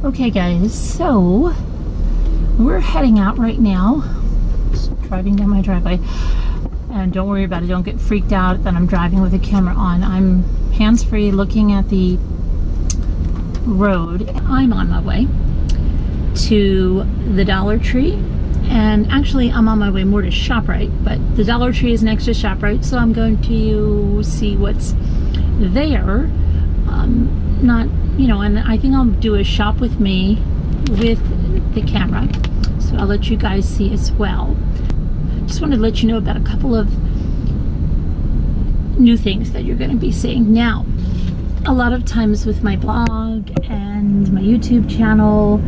Okay guys, so we're heading out right now. Just driving down my driveway. And don't worry about it, don't get freaked out that I'm driving with the camera on. I'm hands-free looking at the road. I'm on my way to the Dollar Tree. And actually I'm on my way more to ShopRite, but the Dollar Tree is next to ShopRite, so I'm going to see what's there. Not, you know, and I think I'll do a shop with me with the camera, so I'll let you guys see as well. Just wanted to let you know about a couple of new things that you're going to be seeing. Now, a lot of times with my blog and my YouTube channel,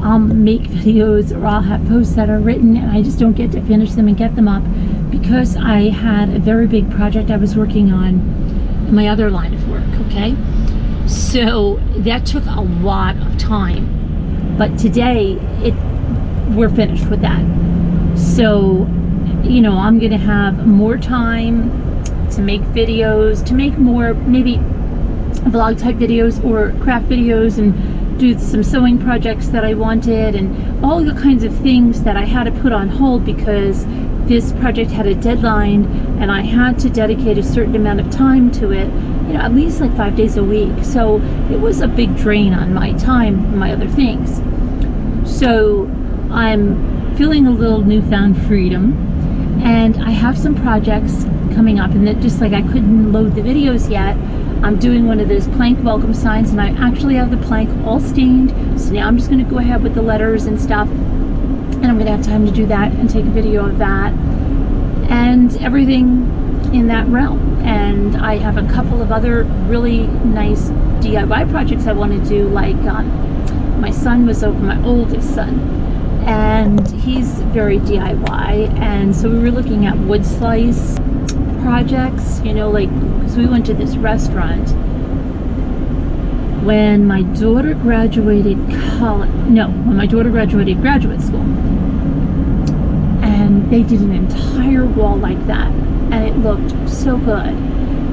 I'll make videos or I'll have posts that are written and I just don't get to finish them and get them up because I had a very big project I was working on in my other line of work, okay? So that took a lot of time, but today we're finished with that. So, you know, I'm gonna have more time to make videos, to make more maybe vlog type videos or craft videos and do some sewing projects that I wanted and all the kinds of things that I had to put on hold because this project had a deadline and I had to dedicate a certain amount of time to it, you know, at least like 5 days a week. So it was a big drain on my time and my other things. So I'm feeling a little newfound freedom and I have some projects coming up, and that just like I couldn't load the videos yet, I'm doing one of those plank welcome signs and I actually have the plank all stained. So now I'm just going to go ahead with the letters and stuff, and I'm going to have time to do that and take a video of that and everything in that realm. And I have a couple of other really nice DIY projects I want to do, like my son was over, my oldest son, and he's very DIY, and so we were looking at wood slice projects, you know, like, because we went to this restaurant when my daughter graduated when my daughter graduated graduate school, and they did an entire wall like that and it looked so good.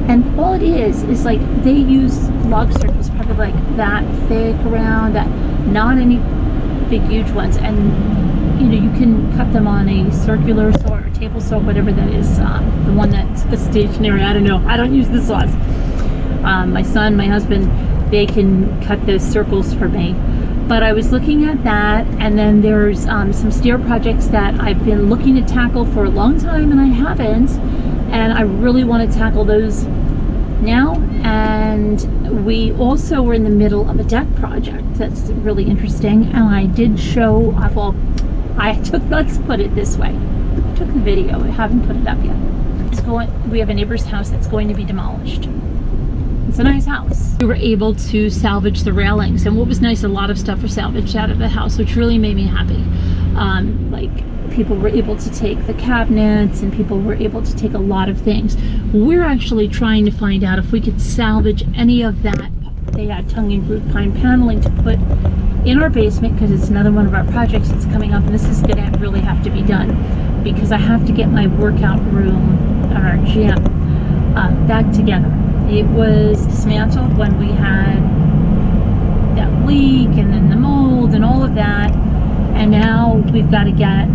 And all it is like they use log circles probably like that thick around, that not any big huge ones, and you know, you can cut them on a circular saw or table saw, whatever that is, the one that's stationary. I don't know, I don't use the saws. My son, my husband, they can cut those circles for me. But I was looking at that, and then there's some stair projects that I've been looking to tackle for a long time and I haven't, and I really want to tackle those now. And we also were in the middle of a deck project that's really interesting, and I did show, well, let's put it this way, I took the video, I haven't put it up yet. We have a neighbor's house that's going to be demolished. It's a nice house. We were able to salvage the railings, and what was nice, a lot of stuff was salvaged out of the house, which really made me happy. Like, people were able to take the cabinets and people were able to take a lot of things. We're actually trying to find out if we could salvage any of that. They had tongue-and-groove pine paneling to put in our basement because it's another one of our projects that's coming up, and this is gonna really have to be done because I have to get my workout room, our gym, back together. It was dismantled when we had that leak and then the mold and all of that, and now we've got to get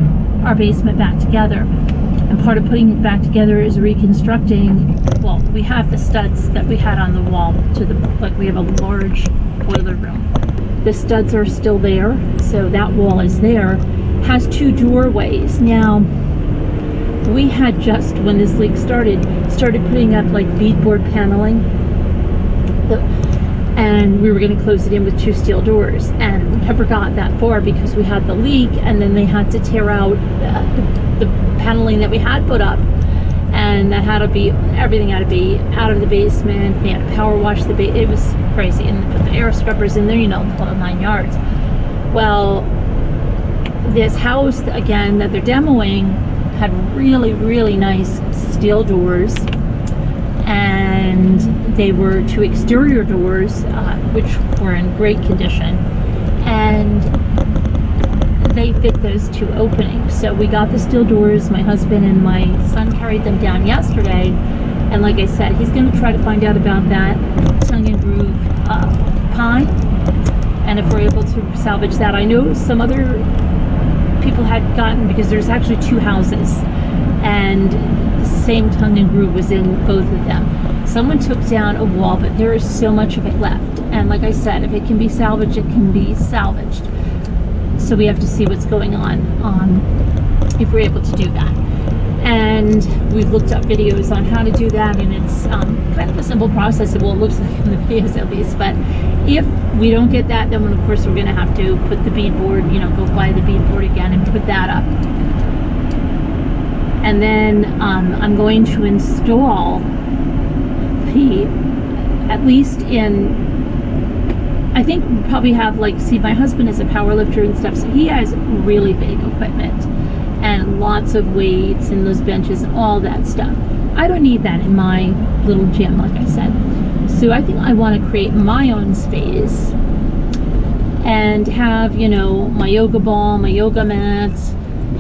our basement back together. And part of putting it back together is reconstructing, well, we have the studs that we had on the wall to the, like, we have a large boiler room. The studs are still there, so that wall is there. Has two doorways. Now, we had just, when this leak started putting up like beadboard paneling, and we were going to close it in with two steel doors, and we never got that far because we had the leak, and then they had to tear out the paneling that we had put up, and that had to be, everything had to be out of the basement. They had to power wash the basement. It was crazy, and they put the air scrubbers in there, you know, the whole 9 yards. Well, this house again that they're demoing had really, really nice steel doors, and they were two exterior doors, which were in great condition, and they fit those two openings. So we got the steel doors. My husband and my son carried them down yesterday, and like I said, he's going to try to find out about that tongue and groove pine, and if we're able to salvage that. I know some other people had gotten, because there's actually 2 houses, and the same tongue and groove was in both of them. Someone took down a wall, but there is so much of it left. And like I said, if it can be salvaged, it can be salvaged. So we have to see what's going on if we're able to do that. And we've looked up videos on how to do that, and it's kind of a simple process. Well, it looks like in the videos at least. But if we don't get that, then of course we're going to have to put the beadboard, go buy the beadboard again and put that up. And then I'm going to install at least in, I think we'll probably have, see, my husband is a power lifter and stuff, so he has really big equipment and lots of weights and those benches and all that stuff. I don't need that in my little gym, like I said. So I think I want to create my own space and have, my yoga ball, my yoga mats,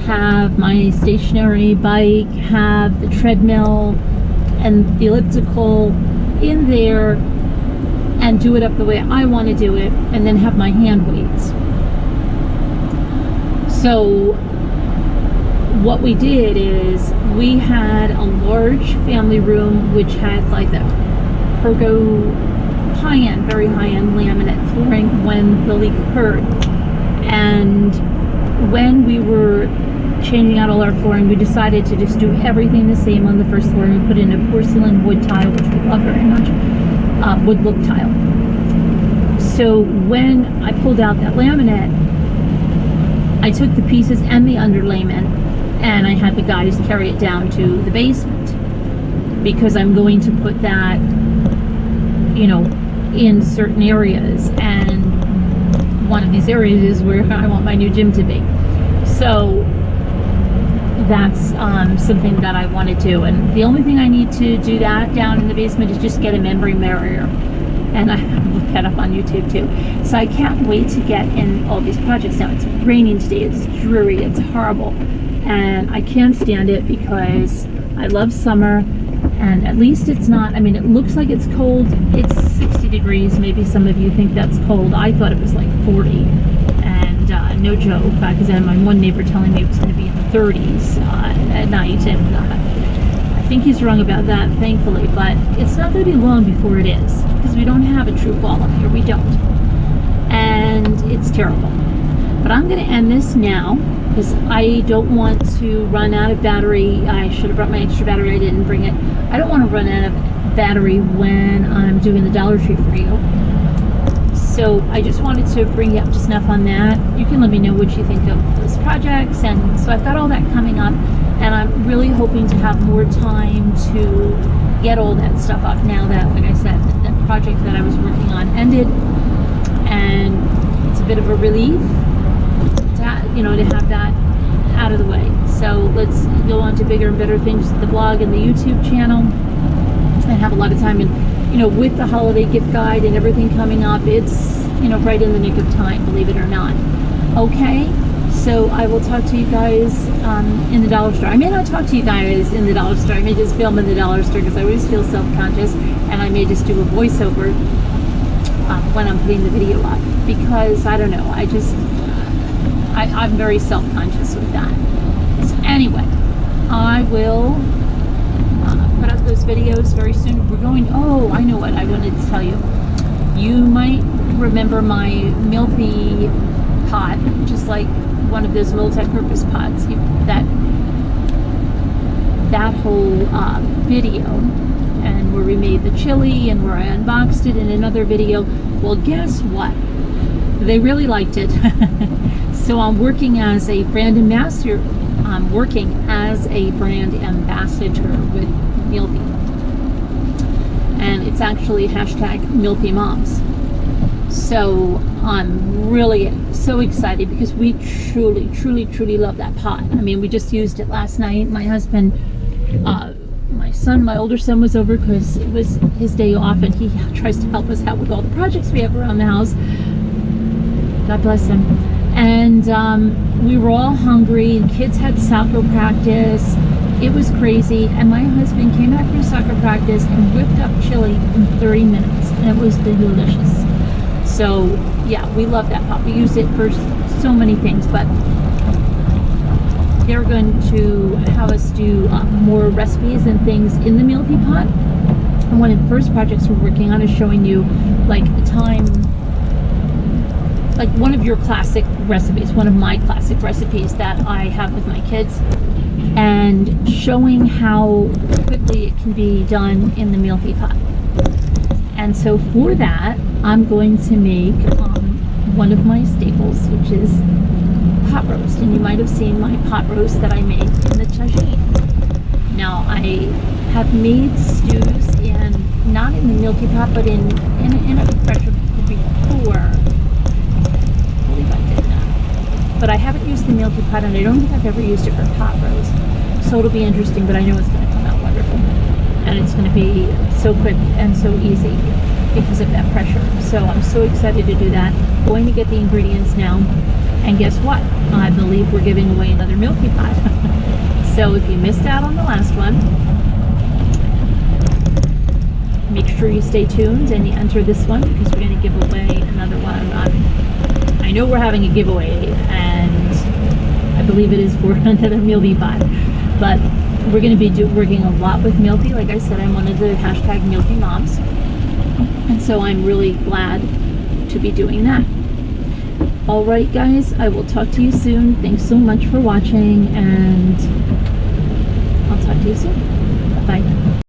have my stationary bike, have the treadmill and the elliptical in there, and do it up the way I want to do it, and then have my hand weights. So what we did is we had a large family room which had like the Pergo high-end, very high-end laminate flooring when the leak occurred. And when we were changing out all our flooring, we decided to just do everything the same on the first floor and put in a porcelain wood tile, which we love very much, wood look tile. So when I pulled out that laminate, I took the pieces and the underlayment, and I had the guys carry it down to the basement, because I'm going to put that, in certain areas, and one of these areas is where I want my new gym to be. So that's something that I want to do, and the only thing I need to do that down in the basement is just get a membrane barrier, and I look that up on YouTube too. So I can't wait to get in all these projects. Now it's raining today, it's dreary, it's horrible, and I can't stand it because I love summer, and at least it's not, it looks like it's cold. It's 60 degrees. Maybe some of you think that's cold. I thought it was like 40, and no joke, because I had my one neighbor telling me it was going to be in the 30s at night, and I think he's wrong about that, thankfully, but it's not going to be long before it is, because we don't have a true fall up here. We don't, and it's terrible. But I'm going to end this now, because I don't want to run out of battery. I should have brought my extra battery. I didn't bring it. I don't want to run out of battery when I'm doing the Dollar Tree for you. So I just wanted to bring you up to snuff on that. You can let me know what you think of those projects. And so I've got all that coming up, and I'm really hoping to have more time to get all that stuff off now that, like I said, that project that I was working on ended. And it's a bit of a relief to have that out of the way. So let's go on to bigger and better things with the blog and the YouTube channel, and have a lot of time. And with the holiday gift guide and everything coming up, it's right in the nick of time, believe it or not. Okay, so I will talk to you guys in the dollar store. I may not talk to you guys in the dollar store. I may just film in the dollar store, because I always feel self-conscious, and I may just do a voiceover when I'm putting the video up, because I don't know, I'm very self-conscious with that. So anyway, I will put up those videos very soon. We're going, I know what I wanted to tell you. You might remember my Milthy pot, just like one of those multi-purpose pots. That whole video, and where we made the chili and where I unboxed it in another video. Well, guess what? They really liked it. So I'm working as a brand ambassador. I'm working as a brand ambassador with Milthy, and it's actually #MilthyMoms. So I'm really so excited, because we truly, truly, truly love that pot. We just used it last night. My husband, my older son was over because it was his day off, and he tries to help us out with all the projects we have around the house. God bless him. And we were all hungry, and kids had soccer practice. It was crazy, and my husband came back from soccer practice and whipped up chili in 30 minutes, and it was delicious. So yeah, we love that pot. We use it for so many things, but they're going to have us do more recipes and things in the Mealthy pot. And one of the first projects we're working on is showing you like one of your classic recipes, one of my classic recipes that I have with my kids, and showing how quickly it can be done in the Mealthy pot. And so for that, I'm going to make one of my staples, which is pot roast. And you might have seen my pot roast that I made in the tagine. Now, I have made stews not in the Mealthy pot, but in a pressure cooker before. I believe I did that. But I haven't used the Mealthy pot, and I don't think I've ever used it for pot roast. So it'll be interesting, but I know it's going to come out wonderful. And it's going to be so quick and so easy because of that pressure. So I'm so excited to do that. Going to get the ingredients now. And guess what? I believe we're giving away another Mealthy pot. So if you missed out on the last one, make sure you stay tuned and you enter this one, because we're going to give away another one. I know we're having a giveaway, and I believe it is for another Mealthy pot. But we're going to be working a lot with Mealthy. Like I said, I'm one of the hashtag Mealthy moms. And so I'm really glad to be doing that. Alright guys, I will talk to you soon. Thanks so much for watching, and I'll talk to you soon. Bye.